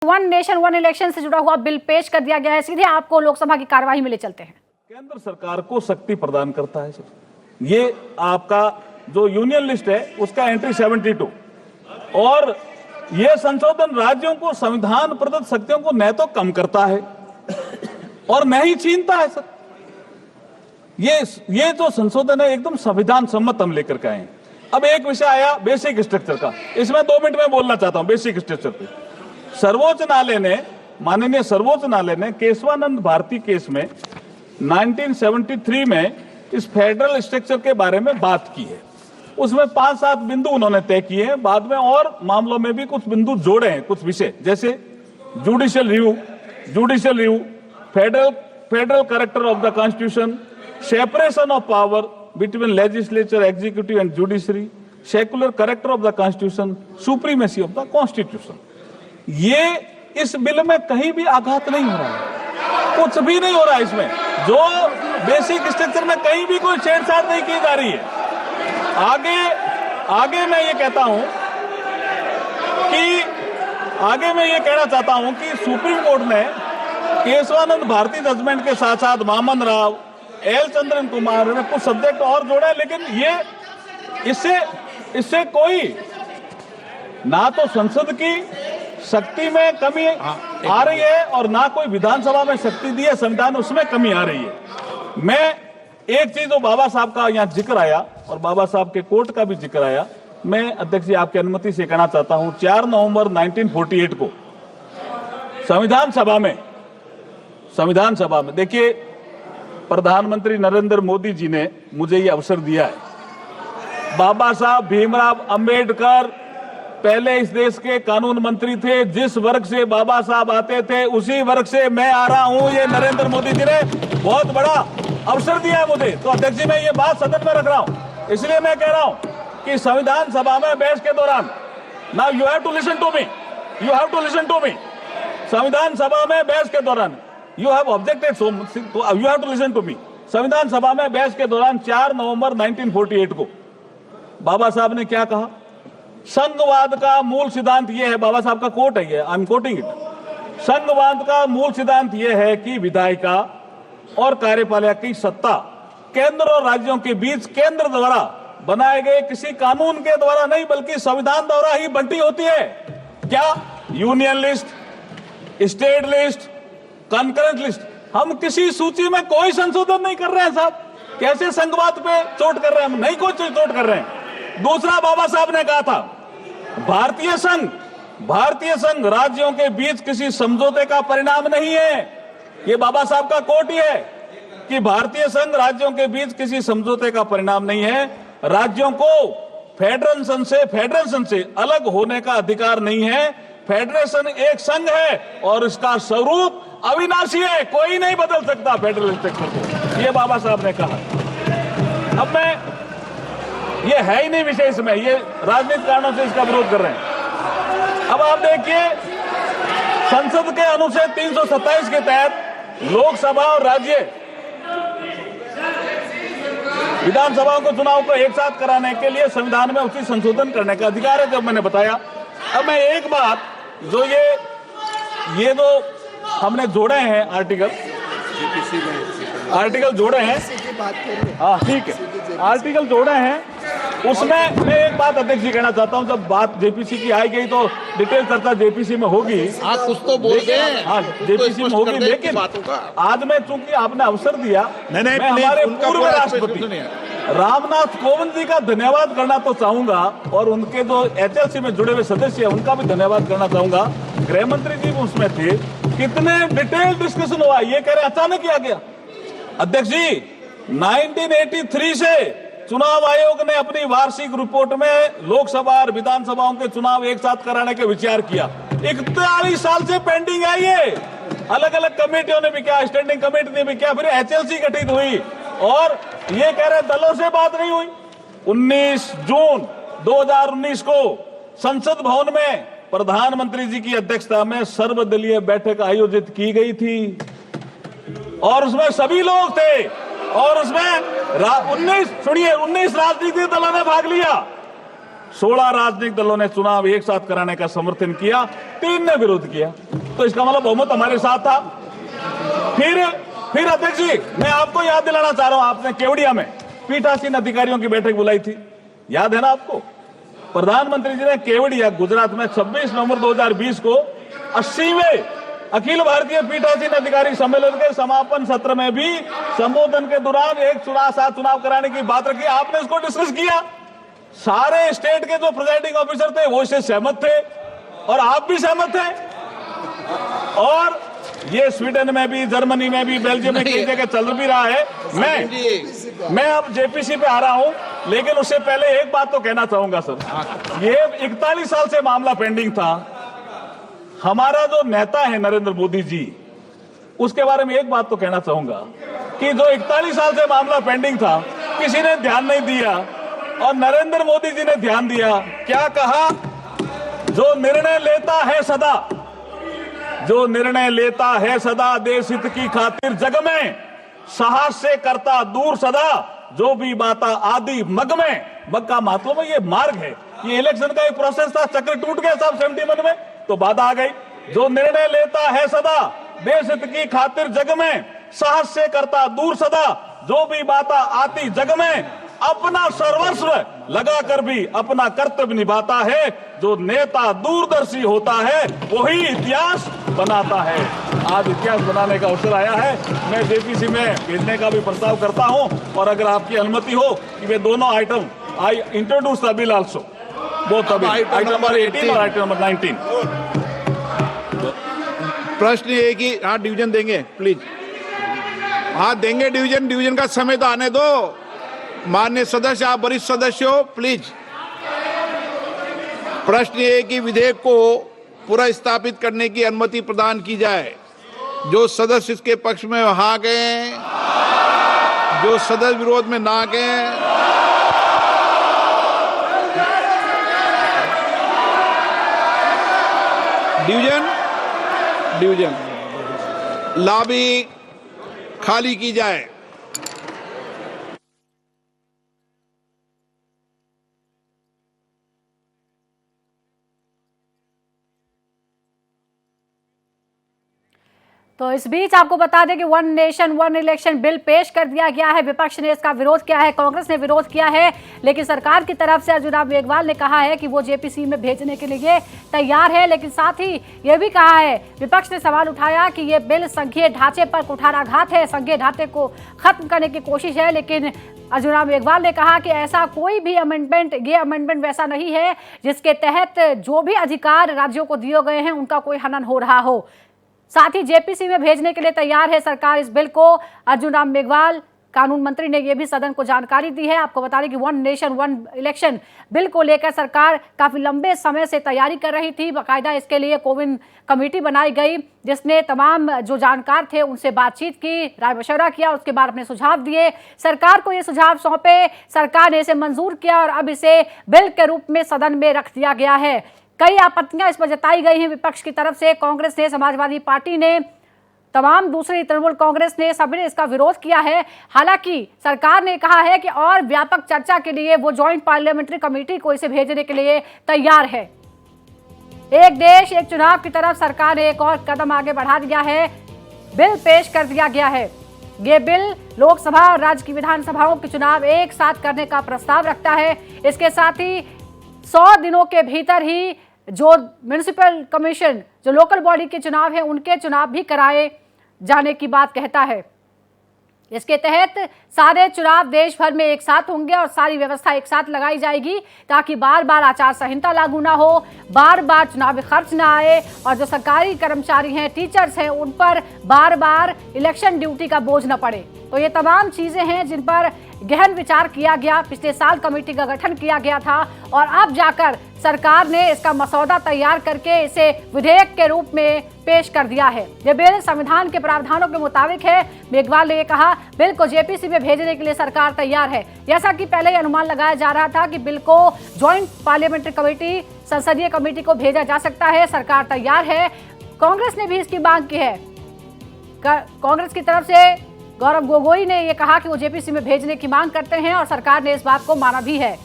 One nation one election से जुड़ा हुआ बिल पेश कर दिया गया है। सीधे आपको लोकसभा की कार्यवाही में ले चलते हैं। केंद्र सरकार को शक्ति प्रदान करता है सर। ये आपका जो यूनियन लिस्ट है उसका एंट्री 72 और ये संशोधन राज्यों को संविधान प्रदत्त शक्तियों को न तो कम करता है और न ही छीनता है सर। ये जो संशोधन है एकदम संविधान सम्मत हम लेकर के आए हैं। अब एक विषय आया बेसिक स्ट्रक्चर का, इसमें 2 मिनट में बोलना चाहता हूं। बेसिक स्ट्रक्चर पे सर्वोच्च न्यायालय ने, माननीय सर्वोच्च न्यायालय ने केशवानंद भारती केस में 1973 में इस फेडरल स्ट्रक्चर के बारे में बात की है। उसमें 5-7 बिंदु उन्होंने तय किए हैं। बाद में और मामलों में भी कुछ बिंदु जोड़े हैं, कुछ विषय जैसे judicial review, federal character of the constitution, separation of power between legislature, executive and judiciary, secular character of the constitution, supremacy of the constitution. ये इस बिल में कहीं भी आघात नहीं हो रहा है, कुछ भी नहीं हो रहा है इसमें। जो बेसिक स्ट्रक्चर में कहीं भी कोई छेड़छाड़ नहीं की जा रही है। आगे मैं ये कहता हूं कि सुप्रीम कोर्ट ने केशवानंद भारती जजमेंट के साथ साथ वामन राव, एल चंद्रन कुमार ने कुछ सब्जेक्ट और जोड़े, लेकिन ये इससे कोई ना तो संसद की शक्ति में कमी आ रही है और ना कोई विधानसभा में शक्ति दी है संविधान, उसमें कमी आ रही है। मैं एक चीज जो बाबा साहब का यहाँ जिक्र आया और बाबा साहब के कोर्ट का भी जिक्र आया, मैं अध्यक्ष जी आपकी अनुमति से कहना चाहता हूं। 4 नवंबर 1948 को संविधान सभा में देखिए, प्रधानमंत्री नरेंद्र मोदी जी ने मुझे ये अवसर दिया है। बाबा साहब भीमराव अंबेडकर पहले इस देश के कानून मंत्री थे। जिस वर्ग से बाबा साहब आते थे उसी वर्ग से मैं आ रहा हूं। ये नरेंद्र मोदी जी ने बहुत बड़ा अवसर दिया है मुझे। तो अध्यक्ष जी मैं ये बात सदन में रख रहा हूं, इसलिए मैं कह रहा हूं कि संविधान सभा में बहस के दौरान, now you have to listen to me, संविधान सभा में बहस के दौरान you have objected, so you have to listen to me. संविधान सभा में बहस के दौरान 4 नवंबर 1948 को बाबा साहब ने क्या कहा? संघवाद का मूल सिद्धांत यह है, बाबा साहब का कोट है ये, आई एम कोटिंग इट। संघवाद का मूल सिद्धांत यह है कि विधायिका और कार्यपालिका की सत्ता केंद्र और राज्यों के बीच केंद्र द्वारा बनाए गए किसी कानून के द्वारा नहीं बल्कि संविधान द्वारा ही बंटी होती है। क्या? Union list, state list, concurrent list. हम किसी सूची में कोई संशोधन नहीं कर रहे हैं साहब। कैसे संघवाद पे चोट कर रहे हैं? हम नहीं कोई चोट कर रहे हैं। दूसरा, बाबा साहब ने कहा था भारतीय संघ राज्यों के बीच किसी समझौते का परिणाम नहीं है। ये बाबा साहब का कोट ही है कि भारतीय संघ राज्यों के बीच किसी समझौते का परिणाम नहीं है। राज्यों को फेडरेशन से अलग होने का अधिकार नहीं है। फेडरेशन एक संघ है और इसका स्वरूप अविनाशी है, कोई नहीं बदल सकता फेडरल स्ट्रक्चर को, ये बाबा साहब ने कहा। अब ये है ही नहीं विषय इसमें, ये राजनीतिक कारणों से इसका विरोध कर रहे हैं। अब आप देखिए, संसद के अनुच्छेद 327 के तहत लोकसभा और राज्य विधानसभाओं को चुनाव को एक साथ कराने के लिए संविधान में उचित संशोधन करने का अधिकार है, जब मैंने बताया। अब मैं एक बात, जो ये जो हमने जोड़े हैं आर्टिकल जोड़े हैं, हाँ ठीक है, आर्टिकल जोड़े हैं, उसमें मैं एक बात अध्यक्ष जी कहना चाहता हूं। जब बात जेपीसी की आई गई तो डिटेल चर्चा जेपीसी में होगी। कुछ तो बोल गए, हाँ जेपीसी में होगी, लेकिन आज में चूंकि आपने अवसर दिया, मैं हमारे पूर्व राष्ट्रपति रामनाथ कोविंद जी का धन्यवाद करना तो चाहूंगा और उनके जो एचएलसी में जुड़े हुए सदस्य हैं उनका भी धन्यवाद करना चाहूंगा। गृह मंत्री जी भी उसमें थे। कितने डिटेल डिस्कशन हुआ, ये कह रहे अचानक ही आ गया। अध्यक्ष जी, 1983 से चुनाव आयोग ने अपनी वार्षिक रिपोर्ट में लोकसभा और विधानसभाओं के चुनाव एक साथ कराने के विचार किया। 41 साल से पेंडिंग है ये। अलग अलग कमेटियों ने भी किया, स्टैंडिंग कमेटी ने भी किया, फिर एचएलसी गठित हुई और ये कह रहे दलों से बात नहीं हुई। 19 जून 2019 को संसद भवन में प्रधानमंत्री जी की अध्यक्षता में सर्वदलीय बैठक आयोजित की गई थी और उसमें सभी लोग थे और उसमें 19 राजनीतिक दलों ने भाग लिया। 16 राजनीतिक दलों ने चुनाव एक साथ कराने का समर्थन किया, 3 ने विरोध किया। तो इसका मतलब बहुमत हमारे साथ था। फिर अध्यक्ष जी, मैं आपको याद दिलाना चाह रहा हूं, आपने केवड़िया में पीठासीन अधिकारियों की बैठक बुलाई थी, याद है ना आपको? प्रधानमंत्री जी ने केवड़िया गुजरात में 26 नवंबर 2020 को 80वें अखिल भारतीय पीठासीन अधिकारी सम्मेलन के समापन सत्र में भी संबोधन के दौरान एक चुनाव कराने की बात रखी। आपने इसको डिस्कस किया, सारे स्टेट के जो प्रिजाइडिंग ऑफिसर थे वो इससे सहमत थे और आप भी सहमत थे। और ये स्वीडन में भी, जर्मनी में भी, बेल्जियम में कई जगह चल भी रहा है। मैं अब जेपीसी पे आ रहा हूं, लेकिन उससे पहले एक बात तो कहना चाहूंगा सर, ये 41 साल से मामला पेंडिंग था। हमारा जो नेता है नरेंद्र मोदी जी, उसके बारे में एक बात तो कहना चाहूंगा कि जो 41 साल से मामला पेंडिंग था, किसी ने ध्यान नहीं दिया और नरेंद्र मोदी जी ने ध्यान दिया। क्या कहा? जो निर्णय लेता है सदा, जो निर्णय लेता है सदा देश हित की खातिर जग में, साहस से करता दूर सदा, जो भी बाता आदि मग में। मग का मतलब ये मार्ग है, ये इलेक्शन का एक प्रोसेस था, चक्र टूट गया साहब 71 में, तो बाधा आ गई। जो निर्णय लेता है सदा देश हित की खातिर जग में, साहस से करता दूर सदा, जो भी बाता आती जग में, अपना सर्वस्व लगाकर भी अपना कर्तव्य निभाता है। जो नेता दूरदर्शी होता है वही इतिहास बनाता है। आज इतिहास बनाने का अवसर आया है, मैं जेपीसी में भेजने का भी प्रस्ताव करता हूं और अगर आपकी अनुमति हो कि वे दोनों item I introduce the bill also, both item number 18 और आइटम नंबर 19। प्रश्न ये है कि हाँ डिवीजन देंगे, प्लीज हाँ देंगे डिवीजन का समय तो आने दो। माननीय सदस्य, आप वरिष्ठ सदस्य हो, प्लीज। प्रश्न ये है कि विधेयक को पुनर्स्थापित करने की अनुमति प्रदान की जाए। जो सदस्य इसके पक्ष में हाँ गए, जो सदस्य विरोध में ना गए, डिवीजन लॉबी खाली की जाए। तो इस बीच आपको बता दें कि one nation one election bill पेश कर दिया गया है। विपक्ष ने इसका विरोध किया है, कांग्रेस ने विरोध किया है, लेकिन सरकार की तरफ से अर्जुन राम मेघवाल ने कहा है कि वो जेपीसी में भेजने के लिए तैयार है। लेकिन साथ ही ये भी कहा है, विपक्ष ने सवाल उठाया कि ये बिल संघीय ढांचे पर कुठाराघात है, संघीय ढांचे को खत्म करने की कोशिश है। लेकिन अर्जुन राम मेघवाल ने कहा कि ऐसा कोई भी अमेंडमेंट, ये अमेंडमेंट वैसा नहीं है जिसके तहत जो भी अधिकार राज्यों को दिए गए हैं उनका कोई हनन हो रहा हो। साथ ही जेपीसी में भेजने के लिए तैयार है सरकार इस बिल को। अर्जुन राम मेघवाल कानून मंत्री ने यह भी सदन को जानकारी दी है। आपको बता दें कि one nation one election bill को लेकर सरकार काफी लंबे समय से तैयारी कर रही थी। बाकायदा इसके लिए कोविन कमेटी बनाई गई, जिसने तमाम जो जानकार थे उनसे बातचीत की, राय मशवरा किया, उसके बाद अपने सुझाव दिए, सरकार को ये सुझाव सौंपे, सरकार ने इसे मंजूर किया और अब इसे बिल के रूप में सदन में रख दिया गया है। कई आपत्तियां इस पर जताई गई हैं विपक्ष की तरफ से। कांग्रेस ने, समाजवादी पार्टी ने, तमाम दूसरी तृणमूल कांग्रेस ने, सभी ने इसका विरोध किया है। हालांकि सरकार ने कहा है कि और व्यापक चर्चा के लिए वो ज्वाइंट पार्लियामेंट्री कमेटी को इसे भेजने के लिए तैयार है। एक देश एक चुनाव की तरफ सरकार ने एक और कदम आगे बढ़ा दिया है, बिल पेश कर दिया गया है। ये बिल लोकसभा और राज्य की विधानसभाओं के चुनाव एक साथ करने का प्रस्ताव रखता है। इसके साथ ही 100 दिनों के भीतर ही जो म्युनिसिपल कमीशन, जो लोकल बॉडी के चुनाव हैं, उनके चुनाव भी कराए जाने की बात कहता है। इसके तहत सारे चुनाव देश भर में एक साथ होंगे और सारी व्यवस्था एक साथ लगाई जाएगी ताकि बार बार आचार संहिता लागू ना हो, बार बार चुनावी खर्च ना आए और जो सरकारी कर्मचारी हैं, टीचर्स हैं, उन पर बार बार इलेक्शन ड्यूटी का बोझ न पड़े। तो ये तमाम चीजें हैं जिन पर गहन विचार किया गया। पिछले साल कमेटी का गठन किया गया था और अब जाकर सरकार ने इसका मसौदा तैयार करके इसे विधेयक के रूप में पेश कर दिया है। यह बिल संविधान के प्रावधानों के मुताबिक है। मेघवाल ने कहा बिल को जेपीसी में भेजने के लिए सरकार तैयार है। जैसा कि पहले अनुमान लगाया जा रहा था कि बिल को ज्वाइंट पार्लियामेंट्री कमेटी, संसदीय कमेटी को भेजा जा सकता है, सरकार तैयार है। कांग्रेस ने भी इसकी मांग की है। कांग्रेस की तरफ से गौरव गोगोई ने यह कहा कि वो जेपीसी में भेजने की मांग करते हैं और सरकार ने इस बात को माना भी है।